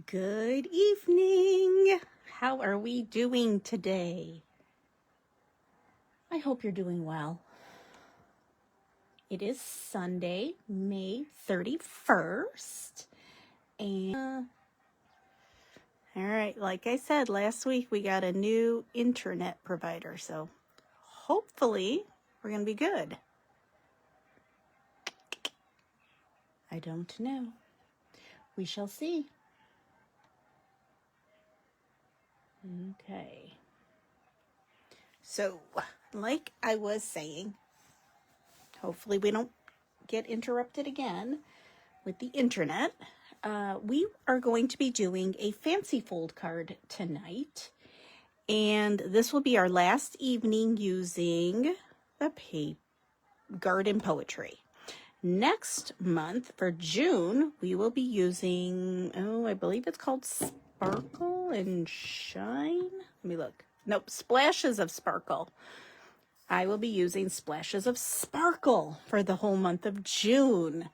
Good evening. How are we doing today? I hope you're doing well. It is Sunday, May 31st. And all right, like I said last week, we got a new internet provider, so hopefully we're going to be good. I don't know. We shall see. Okay. So, like I was saying, hopefully we don't get interrupted again with the internet. We are going to be doing a fancy fold card tonight. And this will be our last evening using the garden poetry. Next month, for June, we will be using, I believe it's called Sparkle and Shine. Let me look. Nope, Splashes of Sparkle. I will be using Splashes of Sparkle for the whole month of June.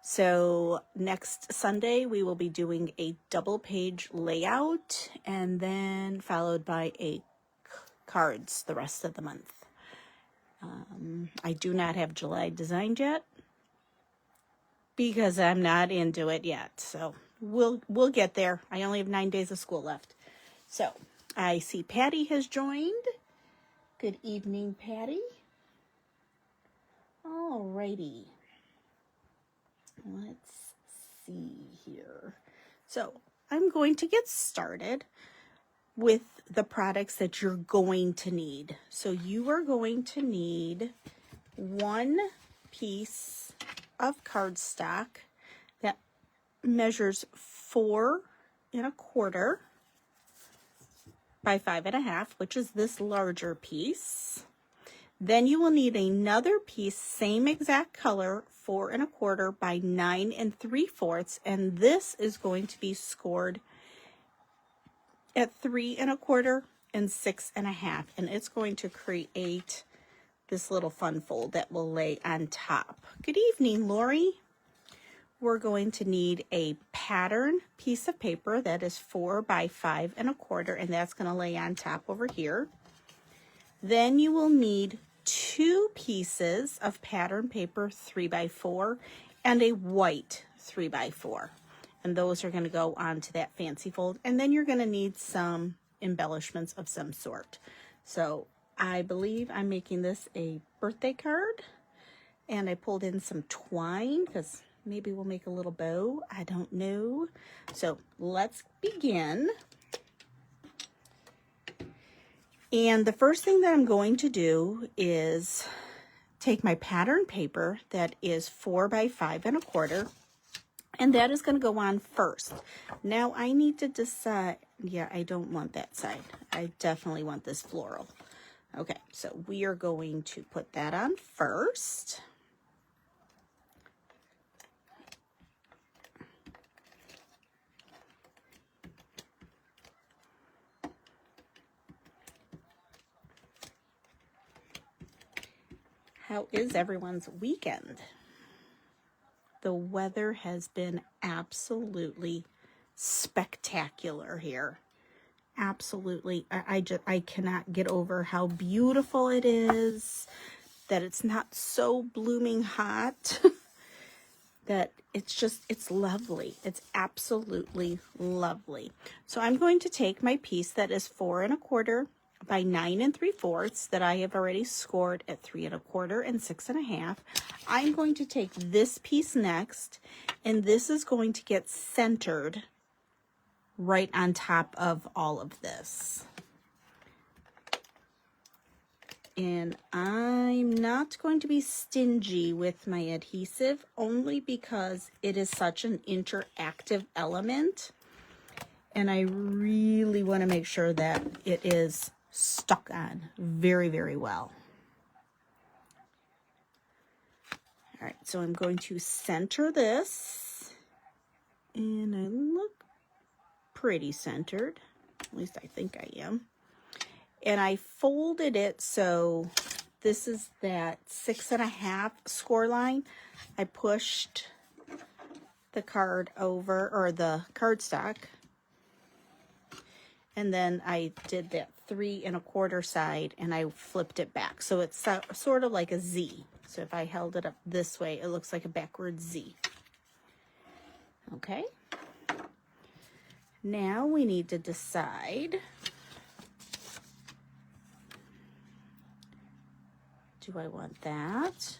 So next Sunday, we will be doing a double page layout and then followed by cards the rest of the month. I do not have July designed yet because I'm not into it yet. So we'll get there. I only have 9 days of school left. So I see Patty has joined. Good evening, Patty. Alrighty. Let's see here. So I'm going to get started with the products that you're going to need. So you are going to need 1 piece of cardstock that measures 4 1/4 by 5 1/2, which is this larger piece. Then you will need another piece, same exact color, 4 1/4 by 9 3/4, and this is going to be scored at 3 1/4 and 6 1/2, and it's going to create this little fun fold that will lay on top. Good evening, Lori. We're going to need a pattern piece of paper that is 4 by 5 1/4, and that's going to lay on top over here. Then you will need 2 pieces of pattern paper 3 by 4 and a white 3 by 4. And those are going to go onto that fancy fold. And then you're going to need some embellishments of some sort. So I believe I'm making this a birthday card. And I pulled in some twine because maybe we'll make a little bow. I don't know. So let's begin. And the first thing that I'm going to do is take my pattern paper that is 4 by 5 1/4, and that is going to go on first. Now I need to decide, yeah, I don't want that side. I definitely want this floral. Okay, so we are going to put that on first. How is everyone's weekend? The weather has been absolutely spectacular here. Absolutely. I cannot get over how beautiful it is, that it's not so blooming hot, that it's lovely. It's absolutely lovely. So I'm going to take my piece that is 4 1/4 by 9 3/4 that I have already scored at 3 1/4 and 6 1/2. I'm going to take this piece next, and this is going to get centered right on top of all of this. And I'm not going to be stingy with my adhesive, only because it is such an interactive element. And I really want to make sure that it is stuck on very, very well. All right, so I'm going to center this, and I look pretty centered. At least I think I am. And I folded it so this is that 6 1/2 score line. I pushed the card over, or the cardstock and then I did that 3 1/4 side and I flipped it back. So it's sort of like a Z. So if I held it up this way, it looks like a backward Z. Okay. Now we need to decide, do I want that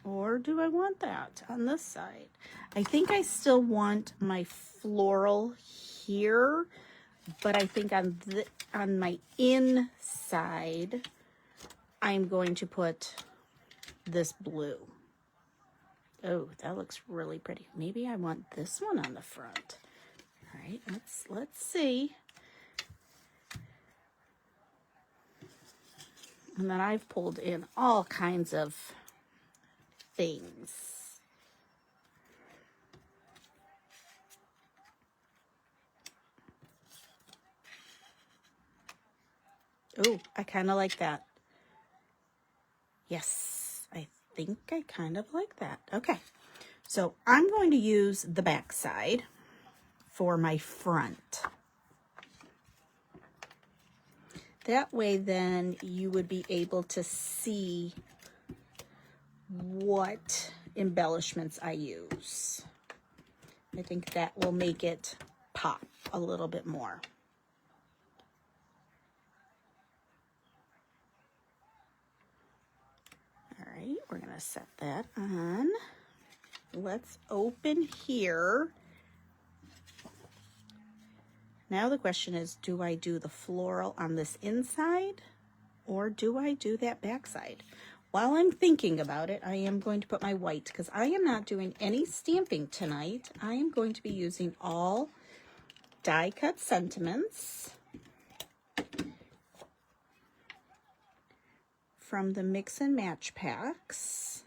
or do I want that on this side? I think I still want my floral here, but I think on my inside, I'm going to put this blue. Oh, that looks really pretty. Maybe I want this one on the front. All right, let's see. And then I've pulled in all kinds of things. Oh, I kind of like that. Yes, I think I kind of like that. Okay, so I'm going to use the back side for my front. That way then you would be able to see what embellishments I use. I think that will make it pop a little bit more. All right, we're gonna set that on. Let's open here. Now the question is, do I do the floral on this inside or do I do that back side? While I'm thinking about it, I am going to put my white, because I am not doing any stamping tonight. I am going to be using all die cut sentiments from the Mix and Match packs.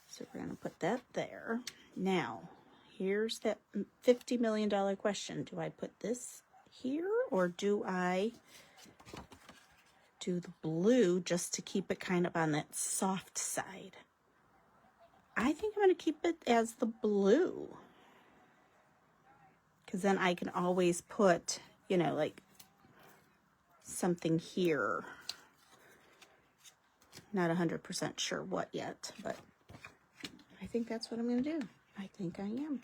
So we're going to put that there. Now, here's that $50 million question. Do I put this here or do I do the blue just to keep it kind of on that soft side? I think I'm going to keep it as the blue, because then I can always put, you know, like something here. Not 100% sure what yet, but I think that's what I'm going to do. I think I am.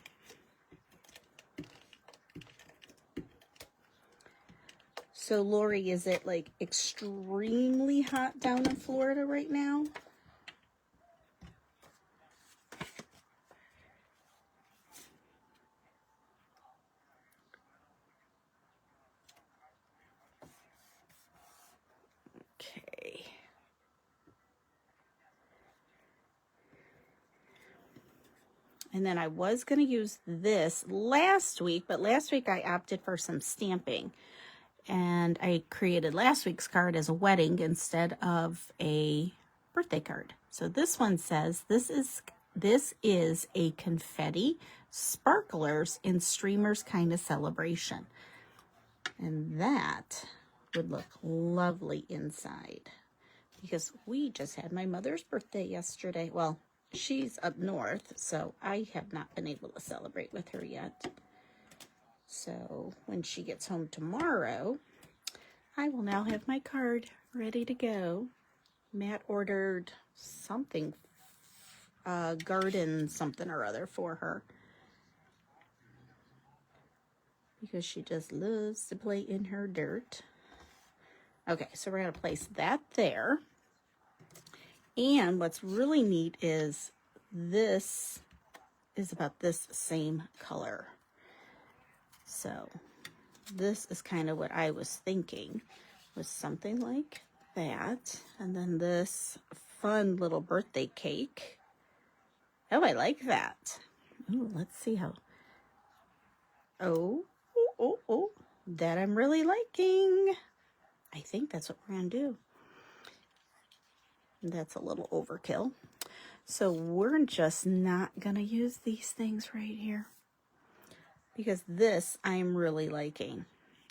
So Lori, is it like extremely hot down in Florida right now? Okay. And then I was going to use this last week, but last week I opted for some stamping. And I created last week's card as a wedding instead of a birthday card. So this one says, this is a confetti, sparklers, and streamers kind of celebration. And that would look lovely inside, because we just had my mother's birthday yesterday. Well, she's up north, so I have not been able to celebrate with her yet. So when she gets home tomorrow, I will now have my card ready to go. Matt ordered something, garden something or other for her, because she just loves to play in her dirt. Okay, so we're going to place that there. And what's really neat is this is about this same color. So this is kind of what I was thinking, was something like that. And then this fun little birthday cake. Oh, I like that. Ooh, let's see how. Oh, that I'm really liking. I think that's what we're going to do. That's a little overkill. So we're just not going to use these things right here, because this I'm really liking.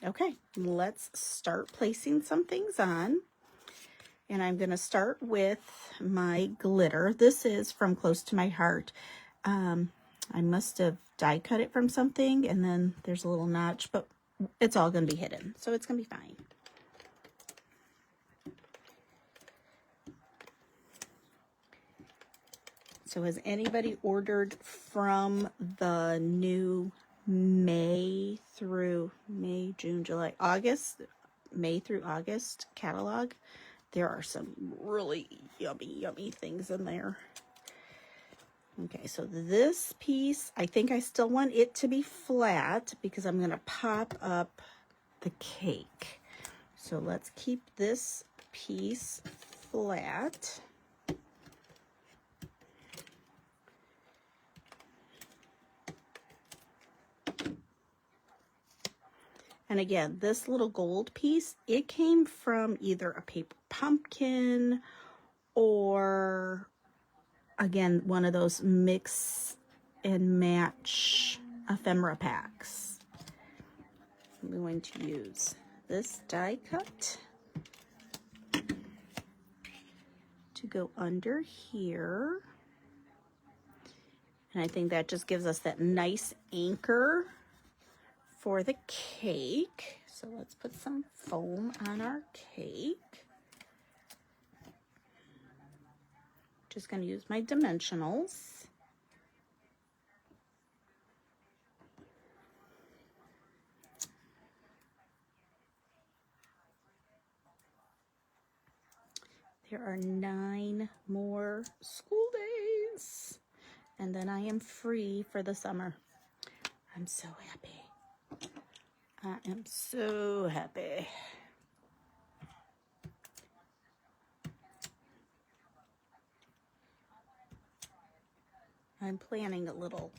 Okay, let's start placing some things on. And I'm going to start with my glitter. This is from Close to My Heart. I must have die cut it from something, and then there's a little notch, but it's all going to be hidden, so it's going to be fine. So has anybody ordered from the new May, June, July, August, May through August catalog? There are some really yummy things in there. Okay, so this piece, I think I still want it to be flat because I'm going to pop up the cake. So let's keep this piece flat. And again, this little gold piece, it came from either a paper pumpkin or, again, one of those mix and match ephemera packs. I'm going to use this die cut to go under here. And I think that just gives us that nice anchor for the cake. So let's put some foam on our cake. Just going to use my dimensionals. There are 9 more school days, and then I am free for the summer. I'm so happy. I am so happy. I'm planning a little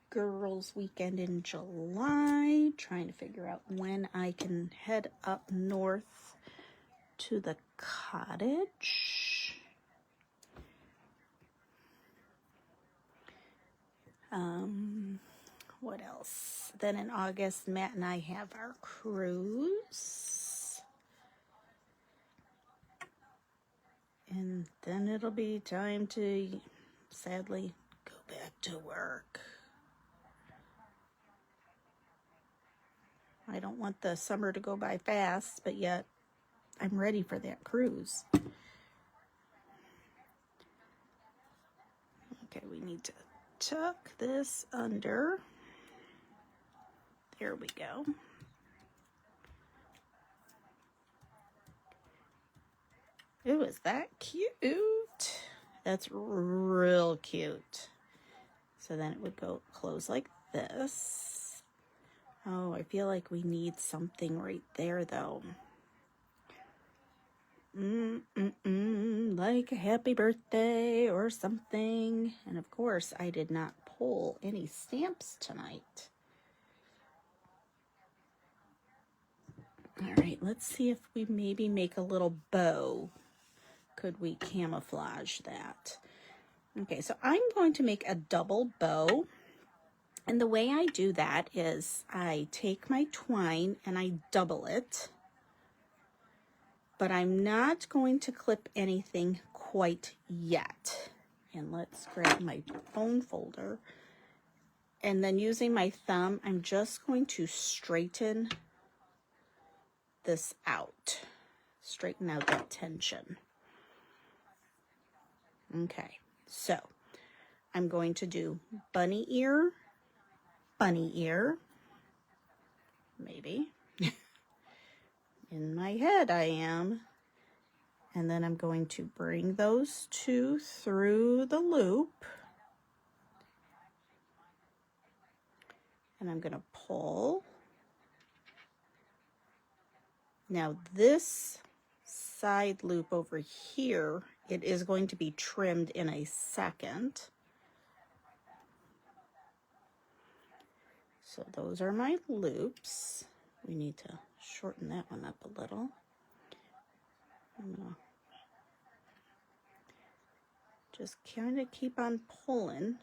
girls' weekend in July, trying to figure out when I can head up north to the cottage. What else? Then in August, Matt and I have our cruise. And then it'll be time to, sadly, go back to work. I don't want the summer to go by fast, but yet I'm ready for that cruise. Okay, we need to tuck this under. There we go. Ooh, is that cute? That's real cute. So then it would go close like this. Oh, I feel like we need something right there though. Like a happy birthday or something. And of course, I did not pull any stamps tonight. All right, let's see if we maybe make a little bow. Could we camouflage that? Okay, so I'm going to make a double bow. And the way I do that is I take my twine and I double it. But I'm not going to clip anything quite yet. And let's grab my phone folder. And then using my thumb, I'm just going to straighten this out. Straighten out that tension. Okay, so I'm going to do bunny ear, maybe. In my head I am. And then I'm going to bring those two through the loop. And I'm going to pull. Now this side loop over here, it is going to be trimmed in a second. So those are my loops. We need to shorten that one up a little. I'm gonna just kind of keep on pulling.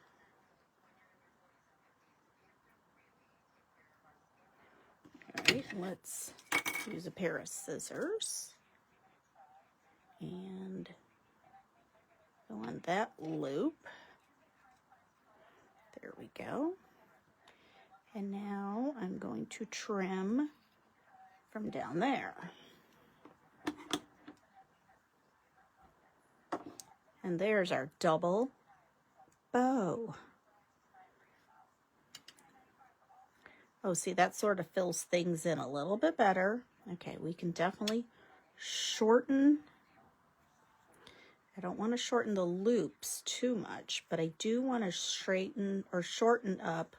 All right, let's use a pair of scissors and go on that loop. There we go. And now I'm going to trim from down there. And there's our double bow. Oh, see, that sort of fills things in a little bit better. Okay, we can definitely shorten. I don't want to shorten the loops too much, but I do want to straighten or shorten up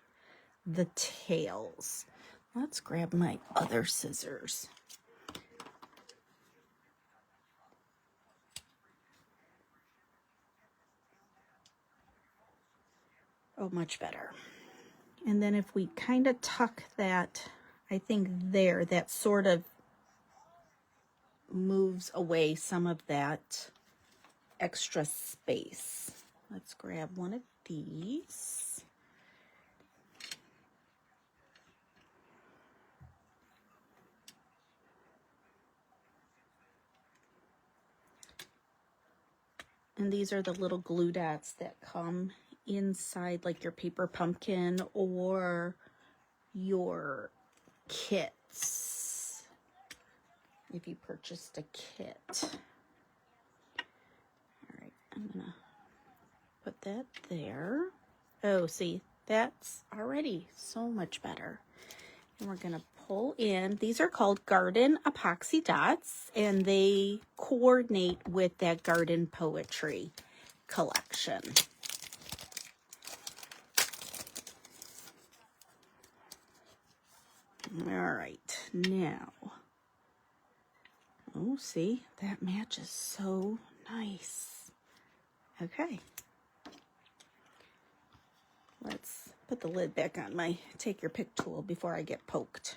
the tails. Let's grab my other scissors. Oh, much better. And then if we kind of tuck that, I think there, that sort of moves away some of that extra space. Let's grab one of these. And these are the little glue dots that come inside like your paper pumpkin or your kits, if you purchased a kit. All right, I'm gonna put that there. Oh, see, that's already so much better. And we're gonna pull in, these are called garden epoxy dots, and they coordinate with that garden poetry collection. All right, now, oh, see, that matches so nice. Okay, let's put the lid back on my take your pick tool before I get poked.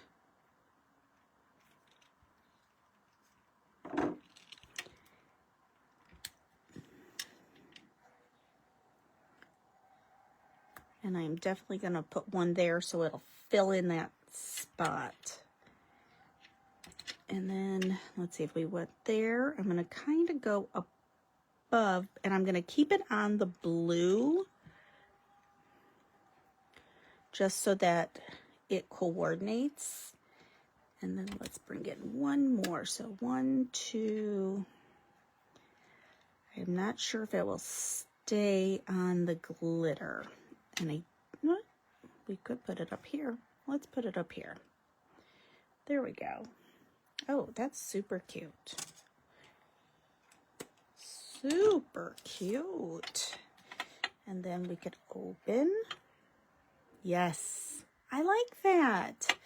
And I'm definitely going to put one there so it'll fill in that spot. And then let's see if we went there. I'm going to kind of go above, and I'm going to keep it on the blue just so that it coordinates. And then let's bring in one more. So 1, 2. I'm not sure if it will stay on the glitter. And we could put it up here. Let's put it up here. There we go. Oh, that's super cute. Super cute. And then we could open. Yes, I like that.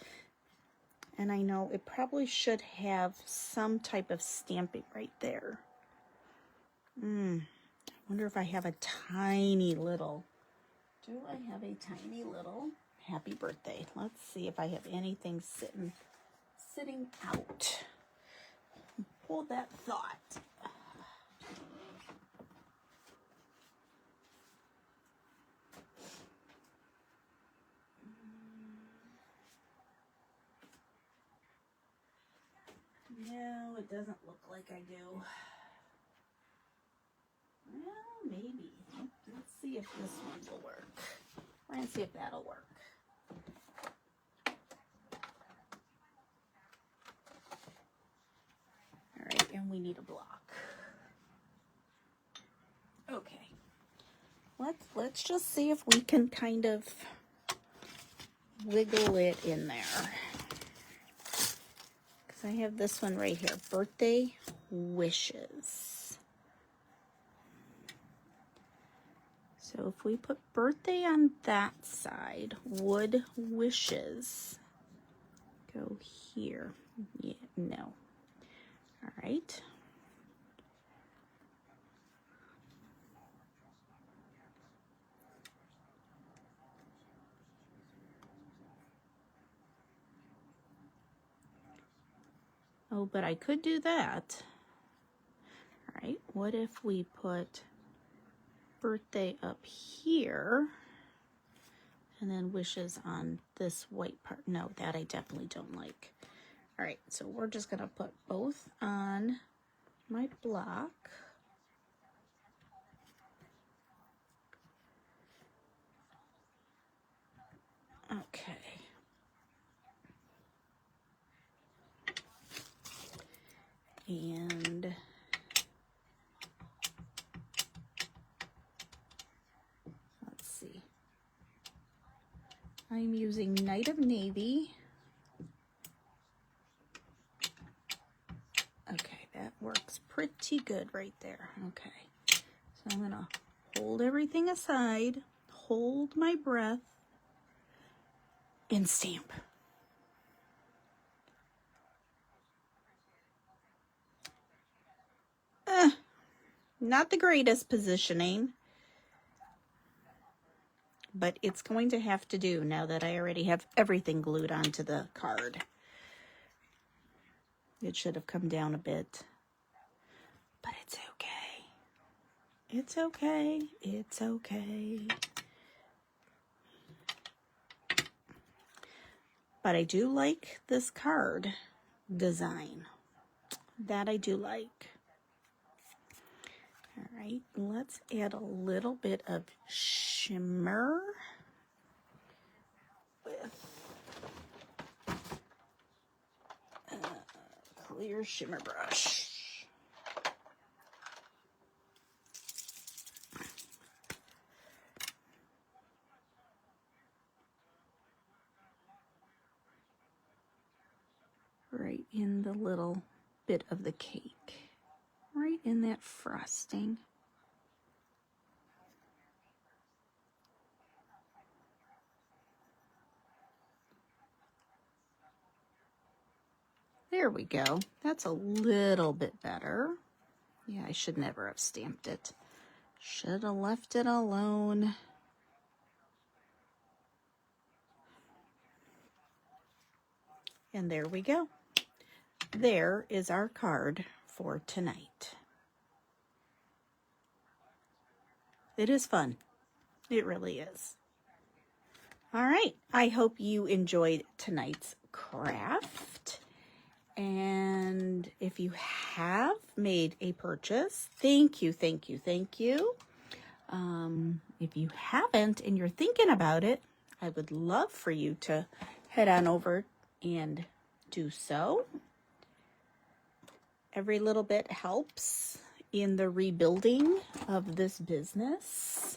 And I know it probably should have some type of stamping right there. I wonder if I have a tiny little. Do I have a tiny little happy birthday? Let's see if I have anything sitting out. Hold that thought. No, it doesn't look like I do. Well, maybe. Let's see if this one will work. We're going to see if that'll work. All right, and we need a block. Okay. Let's just see if we can kind of wiggle it in there. Because I have this one right here, Birthday Wishes. So if we put birthday on that side, would wishes go here? Yeah, no. All right. Oh, but I could do that. All right, what if we put birthday up here and then wishes on this white part? No, that I definitely don't like. All right, so we're just gonna put both on my block. And let's see. I'm using Night of Navy. Okay, that works pretty good right there. Okay, so I'm gonna hold everything aside, hold my breath, and stamp. Not the greatest positioning, but it's going to have to do now that I already have everything glued onto the card. It should have come down a bit, but it's okay. It's okay. It's okay. But I do like this card design. That I do like. All right, let's add a little bit of shimmer with a clear shimmer brush. Right in the little bit of the cake, right in that frosting. There we go. That's a little bit better. Yeah, I should never have stamped it. Should have left it alone. And there we go. There is our card for tonight. It is fun. It really is. All right. I hope you enjoyed tonight's craft. And if you have made a purchase, thank you, thank you, thank you. If you haven't and you're thinking about it, I would love for you to head on over and do so. Every little bit helps in the rebuilding of this business.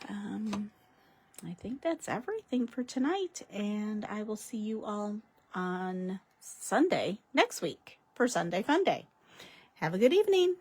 I think that's everything for tonight, and I will see you all on Sunday next week for Sunday Fun Day. Have a good evening.